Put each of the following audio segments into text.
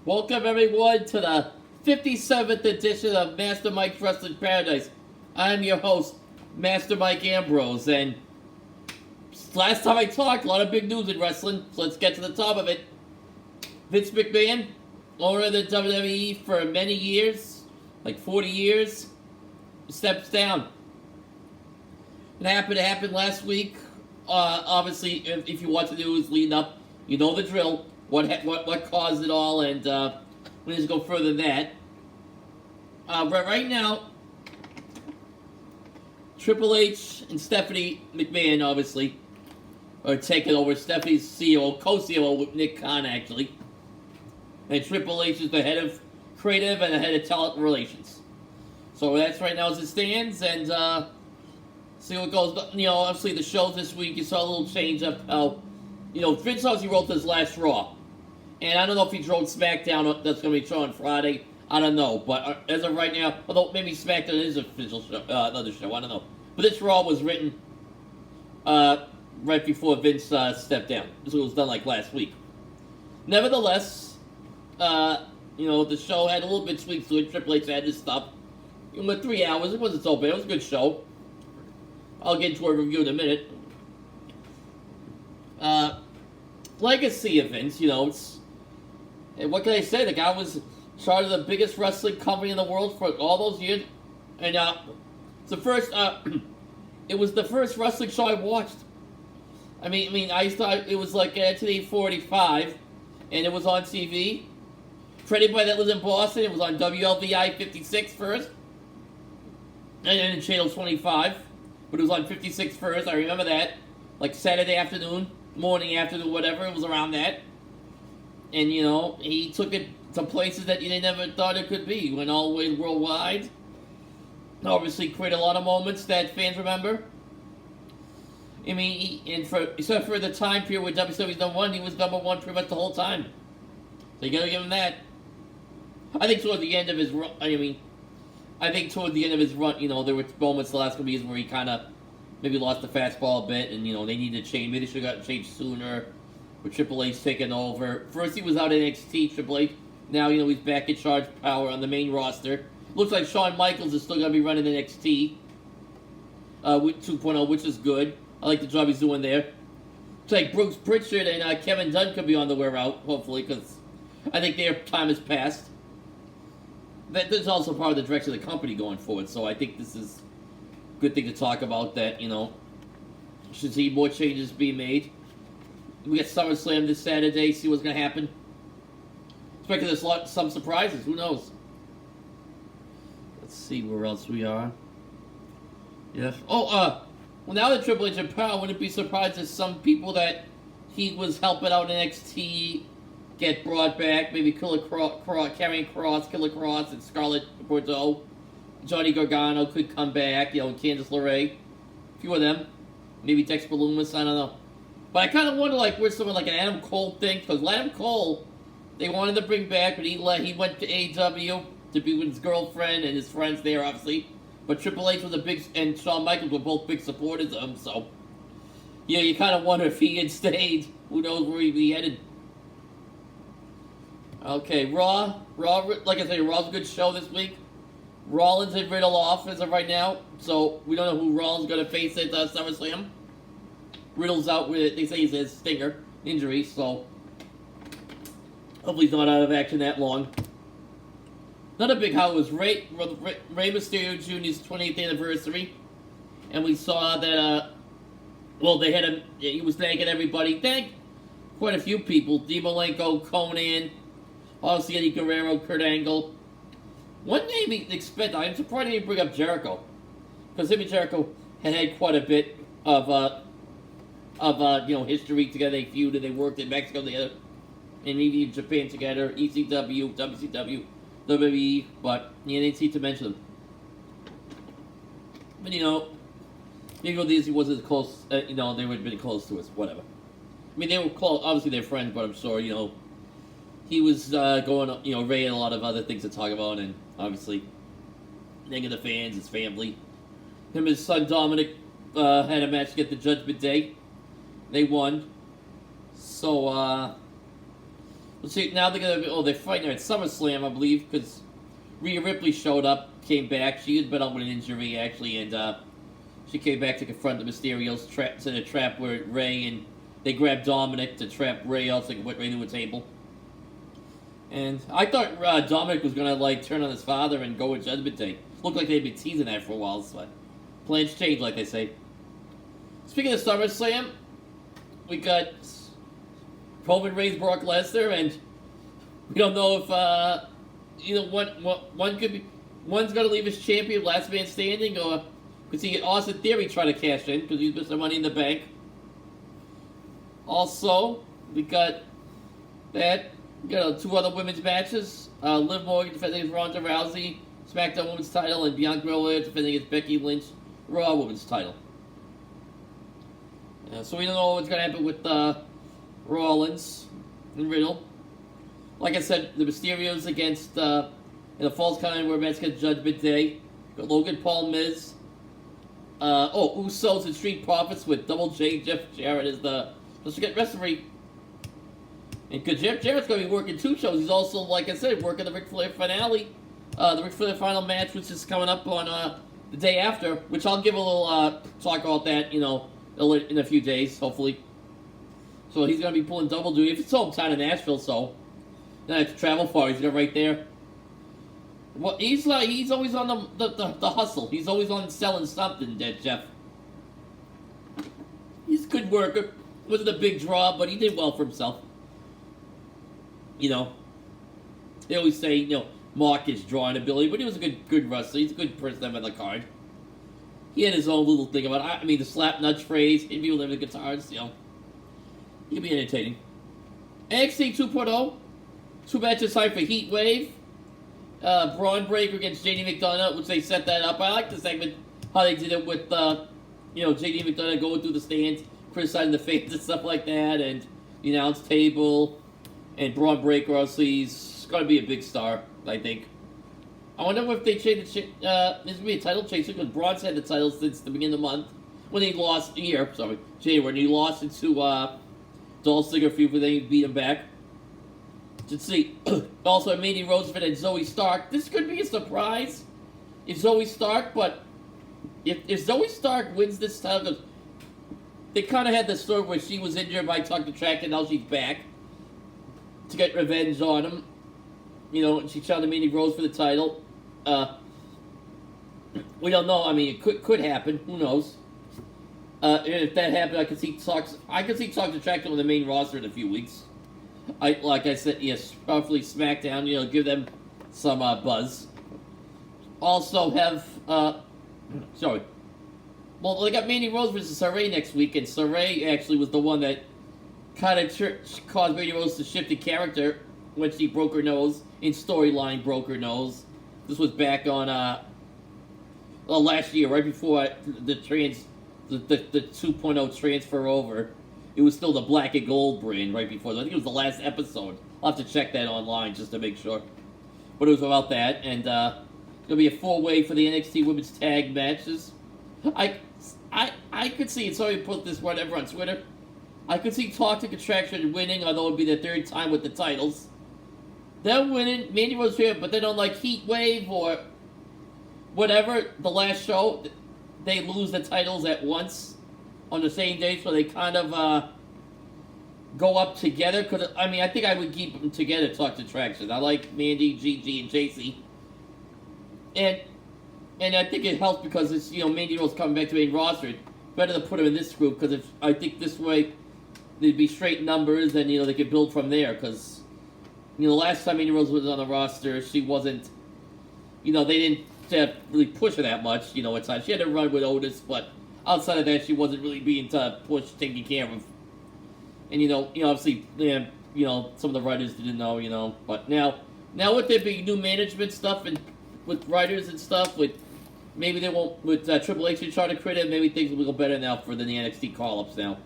Welcome everyone to the 57th edition of Master Mike's Wrestling Paradise. I'm your host, Master Mike Ambrose, and last time I talked, a lot of big news in wrestling, so let's get to the top of it. Vince McMahon, owner of the WWE for many years, like 40 years, steps down. It happened last week. Obviously, if you watch the news leading up, you know the drill. What caused it all, and we just go further than that. Right now, Triple H and Stephanie McMahon, obviously, are taking over. Stephanie's CEO, co-CEO with Nick Khan, actually. And Triple H is the head of creative and the head of talent relations. So that's right now as it stands, and see what goes. Obviously the shows this week, you saw a little change up how, Vince obviously wrote this last Raw. And I don't know if he wrote SmackDown that's going to be shown on Friday. I don't know. But as of right now, although maybe SmackDown is an official show, another show, I don't know. But this Raw was written right before Vince stepped down. This was done like last week. Nevertheless, the show had a little bit tweaks to it. Triple H had this stuff. It went 3 hours. It wasn't so bad. It was a good show. I'll get into a review in a minute. Legacy of Vince, and what can I say? The guy was in charge of the biggest wrestling company in the world for all those years. And it's the first, it was the first wrestling show I watched. I mean, I thought it was like today 45, and it was on TV. For anybody that lives in Boston, it was on WLVI 56 first, and then Channel 25, but it was on 56 first. I remember that, like Saturday afternoon, morning, afternoon, whatever. It was around that. And, he took it to places that you never thought it could be. He went all the way worldwide. Obviously created a lot of moments that fans remember. I mean, except for the time period where WWE's number one, he was number one pretty much the whole time. So you gotta give him that. I think toward the end of his run, there were moments the last couple of years where he kind of maybe lost the fastball a bit, and, they needed to change. Maybe they should have gotten changed sooner. With Triple H taking over. First he was out in NXT, Triple H. Now, he's back in charge power on the main roster. Looks like Shawn Michaels is still going to be running NXT with 2.0, which is good. I like the job he's doing there. It's like Brooks Pritchard and Kevin Dunn could be on the way out, hopefully, because I think their time has passed. This is also part of the direction of the company going forward, so I think this is a good thing to talk about, that, should see more changes being made. We got SummerSlam this Saturday, see what's going to happen. Expecting there's some surprises, who knows? Let's see where else we are. Yes. Well, now that Triple H in power, wouldn't be surprised if some people that he was helping out in NXT get brought back. Maybe Karrion Kross, Killer Kross, and Scarlett Bordeaux. Johnny Gargano could come back, Candice LeRae. A few of them. Maybe Dex Loomis, I don't know. But I kind of wonder, where's someone like an Adam Cole thing? Because Adam Cole, they wanted to bring back, but he went to AEW to be with his girlfriend and his friends there, obviously. But Triple H was and Shawn Michaels were both big supporters of him, so you kind of wonder if he had stayed. Who knows where he'd be headed? Okay, Raw, like I say, Raw's a good show this week. Rollins and Riddle off as of right now, so we don't know who Rollins going to face at SummerSlam. Riddle's out with, they say he's a stinger injury, so hopefully he's not out of action that long. Another big highlight was Rey Mysterio Jr.'s 28th anniversary, and we saw that, they had him, he was thanking everybody, thanked quite a few people, Dean Malenko, Conan, obviously Eddie Guerrero, Kurt Angle. One name he expected, I'm surprised he didn't bring up Jericho, because him and Jericho had quite a bit of history together. They feuded, they worked in Mexico together, and even Japan together, ECW, WCW, WWE, but they didn't seem to mention them. But, maybe these he wasn't close, they would have been close to us, whatever. I mean, they were close, obviously they're friends, but I'm sure, he was going, Ray had a lot of other things to talk about, and obviously, thinking the fans, his family. Him and his son Dominic had a match to get the Judgment Day. They won. So, See, now they're fighting her at SummerSlam, I believe, because Rhea Ripley showed up, came back. She had been out with an injury, actually, and she came back to confront the Mysterios, trapped in a trap where Rey, and they grabbed Dominic to trap Rey else, like went right into a table. And I thought Dominic was going to, like, turn on his father and go with Judgment Day. Looked like they'd been teasing that for a while, but plans change, like they say. Speaking of SummerSlam, we got Roman Reigns, Brock Lesnar, and we don't know if one could be one's going to leave as champion, last man standing, or could see Austin Theory try to cash in because he's Mr. Money in the Bank. Also, we got that. We got two other women's matches. Liv Morgan defending against Ronda Rousey, SmackDown Women's title, and Bianca Belair defending against Becky Lynch, Raw Women's title. So we don't know what's going to happen with Rollins and Riddle. Like I said, the Mysterios against in the Falls Count Anywhere match against Judgment Day. Got Logan Paul, Miz. Usos and Street Profits with Double J. Jeff Jarrett as the referee. And because Jeff Jarrett's going to be working two shows, he's also, like I said, working the Ric Flair finale, the Ric Flair final match, which is coming up on the day after, which I'll give a little talk about that, in a few days, hopefully. So he's going to be pulling double duty. If it's hometown in Nashville, so then I have to travel far. He's right there. Well, he's always on the hustle. He's always on selling something, Jeff. He's a good worker. Wasn't a big draw, but he did well for himself. They always say, Mark is drawing ability, but he was a good wrestler. He's a good person to have on the card. He had his own little thing about it. The slap nuts phrase, if you live in guitars, he'd be entertaining. NXT 2.0, two matches time for Heat Wave. Braun Breaker against JD McDonough, which they set that up. I like the segment, how they did it with, JD McDonough going through the stands, criticizing the fans and stuff like that, and the announce table. And Braun Breaker, obviously, he's going to be a big star, I think. I wonder if they change there's going to be a title change, because Braun's had the title since the beginning of the month, when he lost, January, when he lost it to Dolph Ziggler feud, when they beat him back. Let's see. Also, Mandy Roseman and Zoe Stark. This could be a surprise if Zoe Stark, but if Zoe Stark wins this title, because they kind of had the story where she was injured by Tucker Track, and now she's back to get revenge on him. She challenged Mandy Rose for the title. We don't know. It could happen. Who knows? If that happened, I could see Tucker Track on the main roster in a few weeks. Like I said, yes, probably SmackDown. Give them some buzz. Also have sorry. Well, they got Mandy Rose versus Saray next week, and Saray actually was the one that kind of caused Mandy Rose to shift the character when she broke her nose, in storyline broke her nose. This was back on, last year, right before the 2.0 transfer over. It was still the black and gold brand right before. I think it was the last episode. I'll have to check that online just to make sure. But it was about that, and it's going to be a 4-way for the NXT Women's Tag matches. I could see, and sorry to put this whatever on Twitter, I could see Toxic Attraction winning, although it would be their third time with the titles. Them winning, Mandy Rose here, but then on Heat Wave or whatever, the last show, they lose the titles at once on the same day, so they kind of go up together. Because I think I would keep them together, Toxic Attraction. I like Mandy, Gigi, and JC. And I think it helps because it's, Mandy Rose coming back to main roster. Better to put her in this group, because I think this way they'd be straight numbers, and they could build from there. Because the last time Mandy Rose was on the roster, she wasn't. They didn't really push her that much. At times she had to run with Otis, but outside of that, she wasn't really being pushed, taken care of. And obviously, some of the writers didn't know. But now with there being new management stuff and with writers and stuff, maybe they won't, with Triple H and Charter Credit, maybe things will go better now for the NXT call-ups now.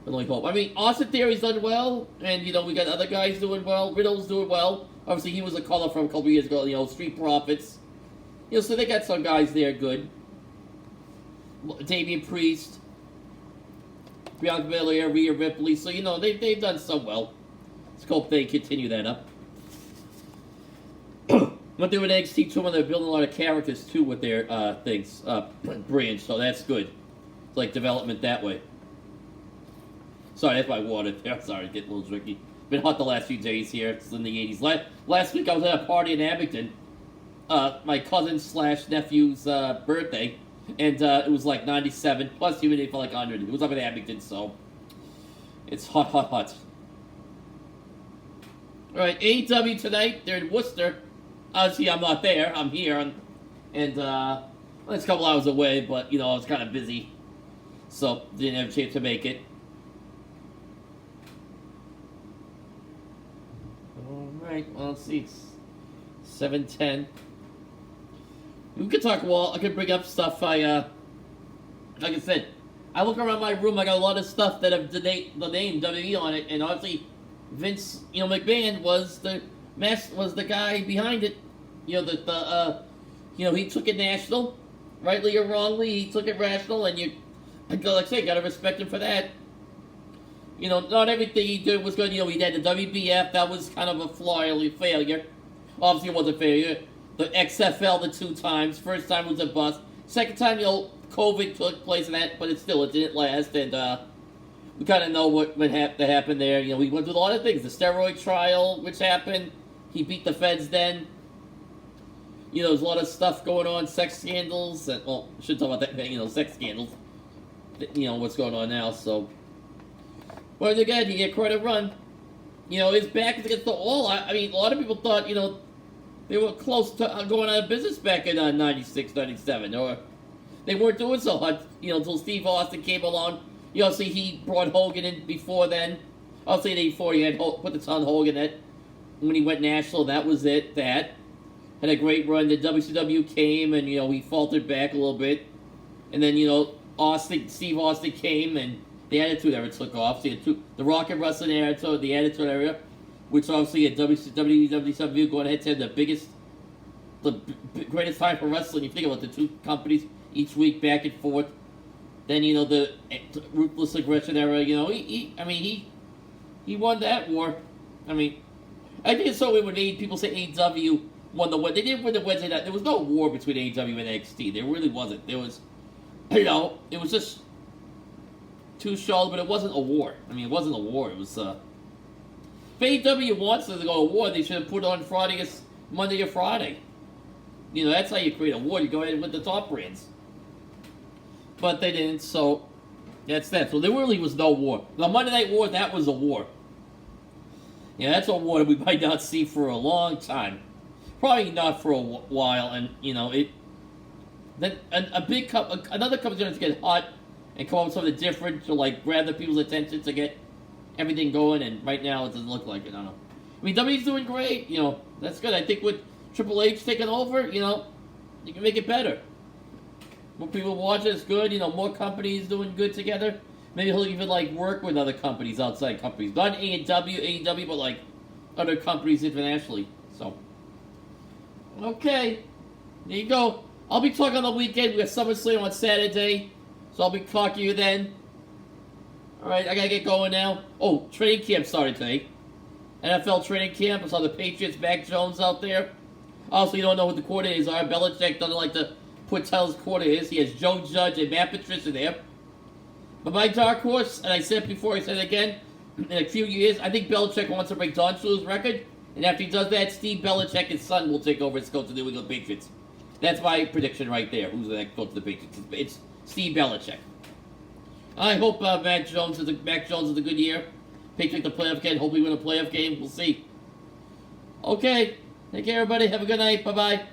I only hope. Austin Theory's done well, and, we got other guys doing well. Riddle's doing well. Obviously, he was a caller from a couple years ago, Street Profits. So they got some guys there good. Damian Priest, Bianca Belair, Rhea Ripley. So, they've done so well. Let's hope they continue that up. What they with NXT too, when they're building a lot of characters too with their branch, so that's good. It's like development that way. Sorry, that's my water there. Sorry, getting a little tricky. Been hot the last few days here. It's in the 80s. Last week I was at a party in Abington. My cousin / nephew's birthday, and it was like 97 plus humidity for like 100. It was up in Abington, so it's hot, hot, hot. All right, AEW tonight. They're in Worcester. Obviously, I'm not there. I'm here, and it's a couple hours away. But you know, I was kind of busy, so didn't have a chance to make it. All right. Well, let's see. It's 7:10. We could talk. Well, I could bring up stuff. Like I said, I look around my room. I got a lot of stuff that have the name WWE on it, and obviously Vince, McMahon was the guy behind it. He took it national, rightly or wrongly. He took it rational, and like I say, gotta respect him for that. Not everything he did was good. He had the WBF, that was kind of a failure. Obviously, it was a failure. The XFL the 2 times. First time was a bust. Second time, COVID took place in that, but it didn't last, and we kind of know what happened there. We went through a lot of things. The steroid trial, which happened, he beat the feds then. There's a lot of stuff going on, sex scandals, and, well, I shouldn't talk about that, sex scandals. What's going on now, so. But again, he get quite a run. His back is against the wall. I mean, a lot of people thought, they were close to going out of business back in 96, 97, or they weren't doing so hot, until Steve Austin came along. See, he brought Hogan in before then. I'll say before he had put the ton Hogan in. When he went national, that was it. That had a great run. The WCW came, and he faltered back a little bit. And then Steve Austin came, and the Attitude Era took off. So the Rock and Wrestling Era, so the Attitude Era, which obviously at WCW going ahead to have the greatest time for wrestling. You think about the 2 companies each week back and forth. Then the Ruthless Aggression Era. He won that war. I mean, I think it's so weird when people say AEW won the Wednesday. They didn't win the Wednesday night. There was no war between AEW and NXT. There really wasn't. There was, it was just 2 shows, but it wasn't a war. I mean, it wasn't a war. It was, if AEW wants to go to war, they should have put it on Monday or Friday. That's how you create a war. You go ahead with the top brands. But they didn't, so that's that. So there really was no war. The Monday Night War, that was a war. That's a war that we might not see for a long time. Probably not for a while, and, then another company's going to get hot and come up with something different to, like, grab the people's attention to get everything going, and right now it doesn't look like it. I don't know. I mean, WWE's doing great, that's good. I think with Triple H taking over, you can make it better. More people watch it, it's good. More companies doing good together. Maybe he'll even, work with other companies, outside companies. Not AEW, but, other companies internationally. So, okay. There you go. I'll be talking on the weekend. We have SummerSlam on Saturday. So I'll be talking to you then. Alright, I gotta get going now. Oh, training camp started today. NFL training camp. I saw the Patriots, Mac Jones out there. Also, you don't know who the coordinators are. Belichick doesn't like to tell his coordinators. He has Joe Judge and Matt Patricia there. But my dark horse, and I said it before, I said it again, in a few years, I think Belichick wants to break Don Shula's record. And after he does that, Steve Belichick, his son, will take over as coach of the New England Patriots. That's my prediction right there. Who's the next coach of the Patriots? It's Steve Belichick. I hope Mac Jones is a good year. Patriots the playoff game. Hopefully win a playoff game. We'll see. Okay. Take care, everybody. Have a good night. Bye-bye.